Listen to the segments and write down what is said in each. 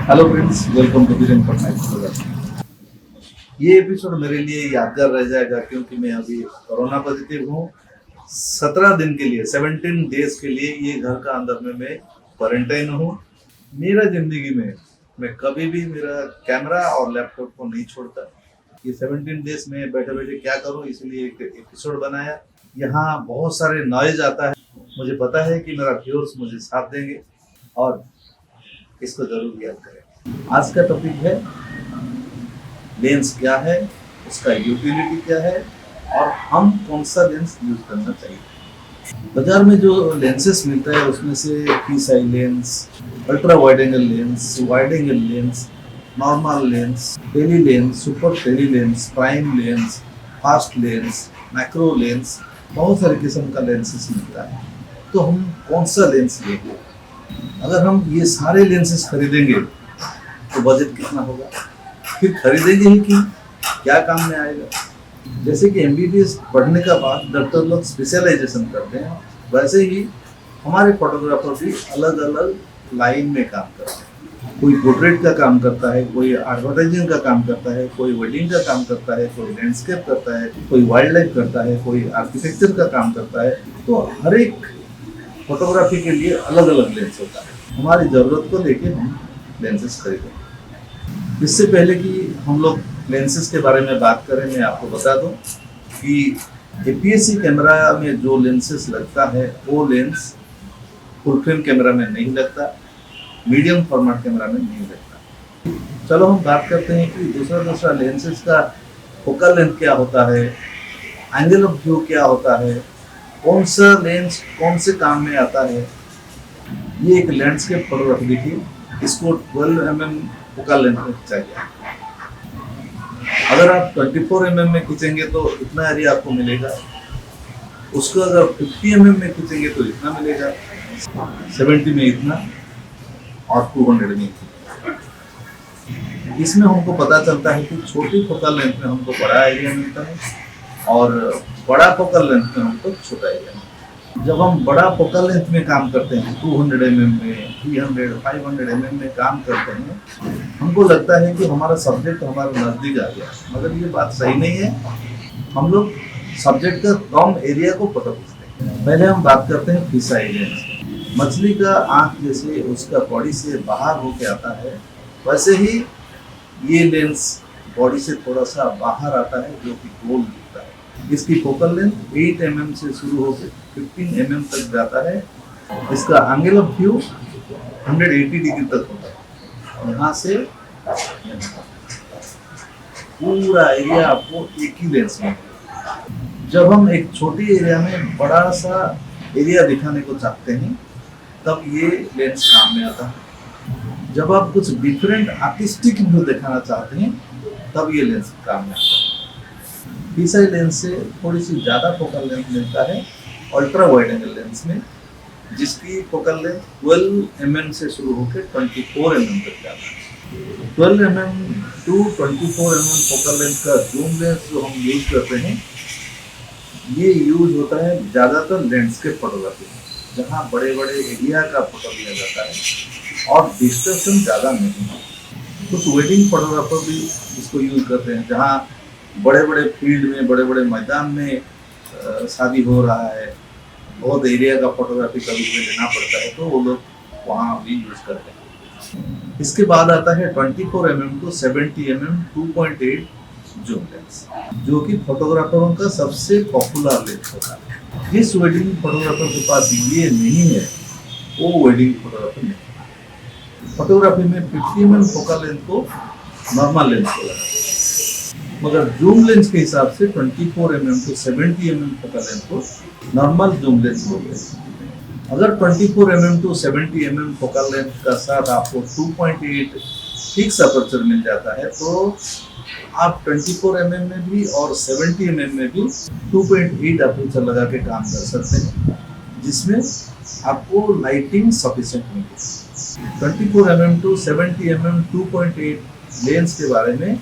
Hello friends, welcome to Viren Patnaik photography. ये episode मेरे लिए यादगार रह जाएगा क्योंकि मैं अभी कोरोना पॉजिटिव हूँ। 17 दिन के लिए 17 डेज के लिए ये घर का अंदर में मैं क्वारंटाइन हूँ। मेरा जिंदगी में मैं कभी भी मेरा कैमरा और लैपटॉप को नहीं छोड़ता। ये 17 डेज में बैठे बैठे क्या करूँ, इसलिए एक एपिसोड बनाया। यहाँ बहुत सारे नॉइज आता है, मुझे पता है कि मेरा व्यूअर्स मुझे साथ देंगे और इसको जरूर याद करें। आज का टॉपिक है लेंस क्या है, उसका यूटिलिटी क्या है और हम कौन सा लेंस यूज करना चाहिए। बाजार में जो लेंसेस मिलता है उसमें से fish eye lens, ultra wide angle lens, wide angle lens, normal lens, tele lens, super tele lens, prime lens, fast lens, macro lens, बहुत सारे किस्म का लेंसेस मिलता है। तो हम कौन सा लेंस लेंगे? अगर हम ये सारे लेंसेस खरीदेंगे तो बजट कितना होगा? फिर खरीदेंगे ही कि क्या काम में आएगा? जैसे कि एमबीबीएस पढ़ने का बाद डॉक्टर लोग स्पेशलाइजेशन करते हैं, वैसे ही हमारे फोटोग्राफर भी अलग अलग लाइन में काम करते हैं। कोई पोर्ट्रेट का काम करता है, कोई एडवर्टाइजिंग का काम करता है, कोई वेडिंग का काम करता है, कोई लैंडस्केप करता है, कोई वाइल्ड लाइफ करता है, कोई आर्किटेक्चर का काम करता है। तो हर एक फोटोग्राफी के लिए अलग अलग लेंस होता है। हमारी ज़रूरत को लेके हम लेंसेस खरीदें। इससे पहले कि हम लोग लेंसेस के बारे में बात करें, मैं आपको बता दूं कि एपीएस-सी कैमरा में जो लेंसेस लगता है वो लेंस फुल फ्रेम कैमरा में नहीं लगता, मीडियम फॉर्मेट कैमरा में नहीं लगता। चलो हम बात करते हैं कि दूसरा लेंसेस का फोकल लेंथ क्या होता है, एंगल ऑफ व्यू क्या होता है, कौन सा लेंस कौन से काम में आता है। ये एक लैंडस्केप फोटोग्राफी देखिए, इसको 12 mm फोकल लेंथ में चाहिए। अगर आप 24 mm में खींचेंगे तो इतना एरिया आपको मिलेगा, उसको अगर 50 mm में खींचेंगे तो इतना मिलेगा, 70 में इतना और 200 में इतना। इसमें हमको पता चलता है कि छोटी फोकल लेंथ में हमको बड़ा एरिया मिलता है और बड़ा फोकल लेंथ में हमको छोटा एरिया मिलता है। जब हम बड़ा फोकल लेंथ में काम करते हैं, 200 mm में, 300, 500 mm में काम करते हैं, हमको लगता है कि हमारा सब्जेक्ट हमारे नज़दीक आ गया, मगर ये बात सही नहीं है। हम लोग सब्जेक्ट का कम एरिया को फोटो खींचते हैं। पहले हम बात करते हैं फिश आई लेंस। मछली का आँख जैसे उसका बॉडी से बाहर होके आता है, वैसे ही ये लेंस बॉडी से थोड़ा सा बाहर आता है, जो कि गोल दिखता है। इसकी फोकल लेंथ 8 mm से शुरू होकर 15 mm तक जाता है। इसका एंगल ऑफ व्यू 180 डिग्री तक होता है। यहाँ से पूरा एरिया आपको एक ही लेंस में। जब हम एक छोटी एरिया में बड़ा सा एरिया दिखाने को चाहते हैं तब ये लेंस काम में आता है। जब आप कुछ डिफरेंट आर्टिस्टिक व्यू दिखाना चाहते हैं तब ये लेंस काम में आता है। फिश आई लेंस से थोड़ी सी ज़्यादा फोकल लेंथ मिलता है अल्ट्रा वाइड एंगल लेंस में, जिसकी फोकल लेंथ 12 mm से शुरू होकर 24 mm तक जाता है। 12 mm to 24 mm focal length का जूम लेंस जो हम यूज करते हैं, ये यूज होता है ज़्यादातर लैंडस्केप फोटोग्राफी में, जहाँ बड़े बड़े एरिया का फोटो लिया जाता है और डिस्टर्शन ज़्यादा नहीं है। कुछ वेडिंग फोटोग्राफर भी इसको यूज करते हैं, जहाँ बड़े बड़े फील्ड में, बड़े बड़े मैदान में शादी हो रहा है, बहुत एरिया का फोटोग्राफी कभी कभी लेना पड़ता है, तो वो लोग वहाँ भी यूज करते हैं। इसके बाद आता है 24 mm to 70 mm 2.8 zoom lens, जो कि फोटोग्राफरों का सबसे पॉपुलर लेंस होता है। जिस वेडिंग फोटोग्राफर के पास ये नहीं है वो वेडिंग फोटोग्राफर नहीं। फोटोग्राफी में 50 mm फोकल लेंथ को नॉर्मल लेंस बोला जाता है, मगर जूम लेंस के हिसाब से 24 mm to 70 mm focal length को नॉर्मल जूम लेंस बोलते हैं। अगर 24 mm to 70 mm focal length का साथ आपको 2.8 फिक्स अपर्चर मिल जाता है, तो आप 24 mm में भी और 70 mm में भी 2.8 अपर्चर लगा के काम कर सकते हैं, जिसमें आपको लाइटिंग सफिशिएंट मिलेगी। 24 mm टू 70 mm 2.8 लेंस के बारे में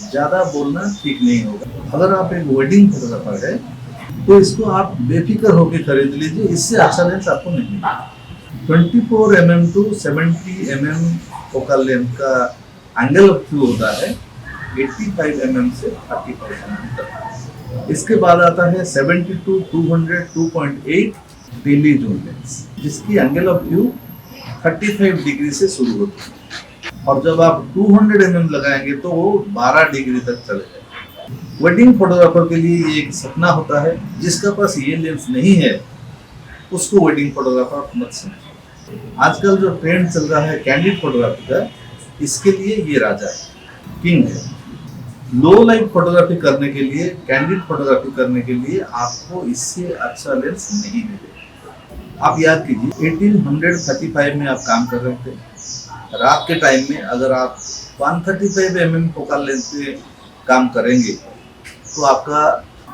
ज़्यादा बोलना ठीक नहीं होगा। अगर आप एक वेडिंग फोटोग्राफर है तो इसको आप बेफिक्र होकर खरीद लीजिए, इससे अच्छा लेंस आपको नहीं मिलेगा। 24 mm to 70 mm focal length का एंगल ऑफ व्यू होता है 85 mm से 35 mm तक। इसके बाद आता है 70 टू 200 2.8 डेली जूम लेंस, जिसकी एंगल ऑफ व्यू 35 डिग्री से शुरू होती है, और जब आप 200 mm लगाएंगे तो वो 12 डिग्री तक चले जाएगा। वेडिंग फोटोग्राफर के लिए ये एक सपना होता है, जिसका पास ये लेंस नहीं है उसको वेडिंग फोटोग्राफर मत समझिए। आजकल जो ट्रेंड चल रहा है कैंडिड फोटोग्राफी का, इसके लिए ये राजा है, किंग है। लो लाइट फोटोग्राफी करने के लिए, कैंडिड फोटोग्राफी करने के लिए आपको इससे अच्छा लेंस नहीं मिलेगा। आप याद कीजिए 1835 में आप काम कर रहे थे, रात के टाइम में अगर आप 135 mm फोकल लेंथ पे काम करेंगे तो आपका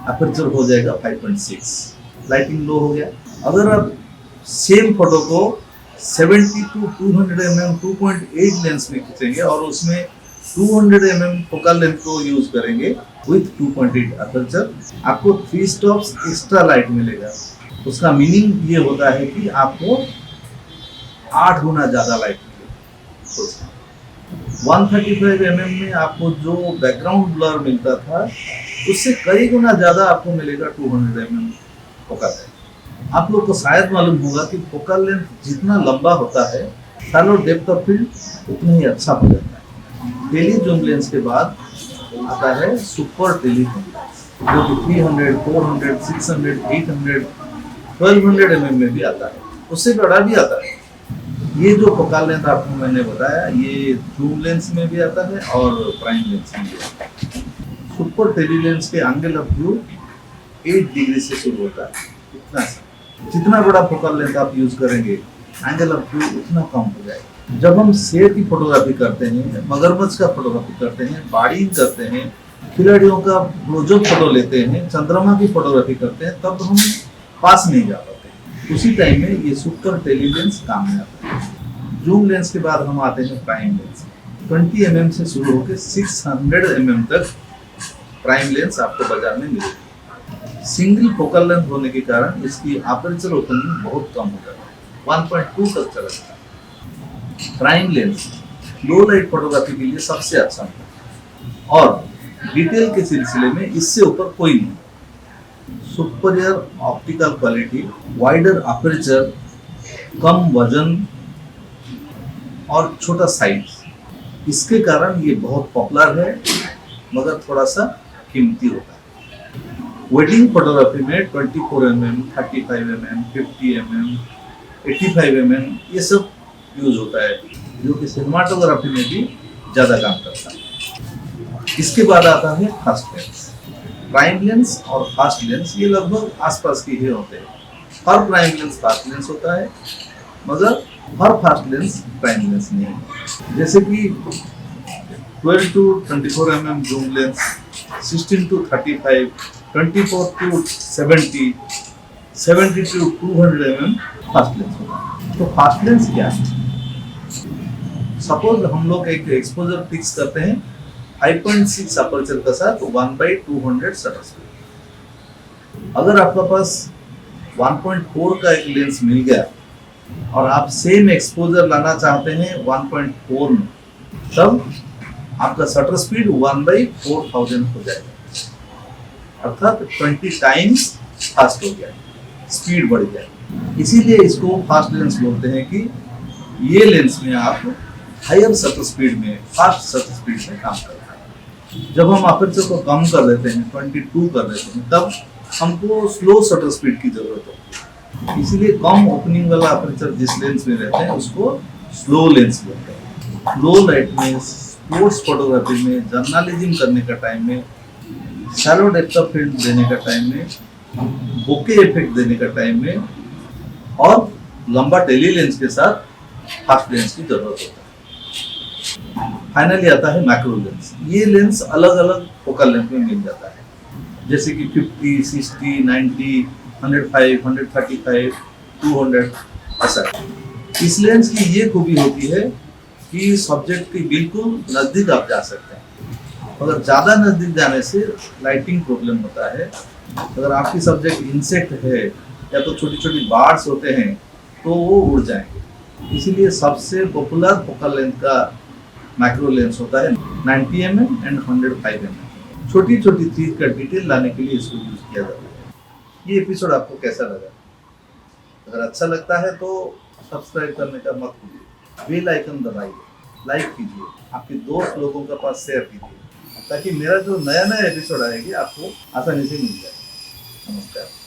अपर्चर हो जाएगा 5.6, लाइटिंग लो हो गया। अगर आप सेम फोटो को 70 टू 200 mm 2.8 लेंस में खींचेंगे और उसमें 200 mm फोकल लेंथ को यूज करेंगे विथ 2.8 अपर्चर, आपको 3 स्टॉप्स एक्स्ट्रा लाइट मिलेगा। उसका मीनिंग ये होता है कि आपको 8 गुना ज्यादा लाइट मिलेगा। 135 mm में आपको जो बैकग्राउंड ब्लर मिलता था उससे कई गुना ज्यादा आपको मिलेगा 200 mm फोकल लेंथ। आप लोग को शायद मालूम होगा कि फोकल लेंथ जितना लंबा होता है शैलो डेप्थ ऑफ फील्ड उतना ही अच्छा हो जाता है। टेली जूम लेंस के बाद आता है सुपर टेली जूम लेंस, जो कि 300, 400, 600, 800, 1200 mm में भी आता है, उससे बड़ा भी आता है। ये जो फोकल लेंथ आपको मैंने बताया ये जूम लेंस में भी आता है और प्राइम लेंस में भी आता है। सुपर टेली लेंस के एंगल ऑफ व्यू 8 डिग्री से शुरू होता है, इतना सा। जितना बड़ा फोकल लेंथ आप यूज करेंगे एंगल ऑफ व्यू उतना कम हो जाएगा। जब हम शेर की फोटोग्राफी करते हैं, मगरमच्छ का फोटोग्राफी करते हैं, बाड़ीन करते हैं, खिलाड़ियों का क्लोजअप फोटो लेते हैं, चंद्रमा की फोटोग्राफी करते हैं, तब हम पास नहीं जा पाते। उसी टाइम में ये सुपर टेली लेंस काम में आता है। जूम लेंस के बाद हम आते हैं प्राइम लेंस। 20 mm से शुरू होकर 600 mm तक प्राइम लेंस आपको बाजार में मिलेगी। सिंगल फोकल लेंथ होने के कारण इसकी अपर्चर ओपनिंग बहुत कम हो जाता है, 1.2 तक चला जाता है। प्राइम लेंस लो लाइट फोटोग्राफी के लिए सबसे अच्छा है और डिटेल के सिलसिले में इससे ऊपर कोई नहीं। Superior optical quality, wider aperture, कम वजन और छोटा साइज, इसके कारण ये बहुत पॉपुलर है मगर थोड़ा सा कीमती होता है। वेडिंग फोटोग्राफी में 24 mm, 35 mm, 50 mm, 85 mm ये सब यूज होता है, जो कि सिनेमाटोग्राफी में भी ज्यादा काम करता है। इसके बाद आता है फास्ट लेंस। प्राइम लेंस और फास्ट लेंस ये लगभग आसपास के ही होते हैं। हर प्राइम लेंस फास्ट लेंस होता है मगर हर फास्ट लेंस प्राइम लेंस नहीं है। जैसे कि 12 to 24 mm zoom lens, 16 to 35, 24 to 70, 70 to 200 mm fast lens होता है। तो फास्ट लेंस क्या है? सपोज हम लोग एक एक्सपोजर फिक्स करते हैं 5.6 अपर्चर का साथ 1/200 शटर स्पीड। अगर आपका पास 1.4 का एक लेंस मिल गया और आप सेम एक्सपोजर लाना चाहते हैं 1.4 में, तब आपका शटर स्पीड 1/4000 हो जाएगा, अर्थात 20 टाइम्स फास्ट हो गया, स्पीड बढ़ गया। इसीलिए इसको फास्ट लेंस बोलते हैं कि ये लेंस में आप हायर शटर स्पीड में, फास्ट शटर स्पीड में काम करता है। जब हम अपर्चर को कम कर देते हैं, 22 कर देते हैं, तब हमको स्लो शटर स्पीड की जरूरत होती है। इसीलिए कम ओपनिंग वाला अपर्चर जिस लेंस में रहते हैं उसको स्लो लेंस बोलते हैं। लो लाइट में, स्पोर्ट्स फोटोग्राफी में, जर्नलिज्म करने का टाइम में, शैलो डेप्थ ऑफ फील्ड देने का टाइम में, बोके इफेक्ट देने का टाइम में और लंबा टेली लेंस के साथ फास्ट लेंस की जरूरत होता है। फाइनली आता है मैक्रो लेंस। ये लेंस अलग अलग फोकल लेंथ में मिल जाता है, जैसे कि 50, 60, 90, 105, 135, 200 ऐसा। इस लेंस की ये खूबी होती है कि सब्जेक्ट के बिल्कुल नजदीक आप जा सकते हैं। अगर ज्यादा नजदीक जाने से लाइटिंग प्रॉब्लम होता है। अगर आपकी सब्जेक्ट इंसेक्ट है या तो छोटी छोटी बार्ड्स होते हैं तो वो उड़ जाएंगे। इसीलिए सबसे पॉपुलर फोकल लेंथ का मैक्रो लेंस होता है 90 mm एंड 105 mm। छोटी छोटी चीज का डिटेल लाने के लिए इसको यूज किया जाता है। ये एपिसोड आपको कैसा लगा? अगर अच्छा लगता है तो सब्सक्राइब करने का मत भूलिए, बेल आइकन दबाइए, लाइक कीजिए, आपके दोस्त लोगों के पास शेयर कीजिए, ताकि मेरा जो नया नया एपिसोड आएगी आपको आसानी से मिल जाए। नमस्कार।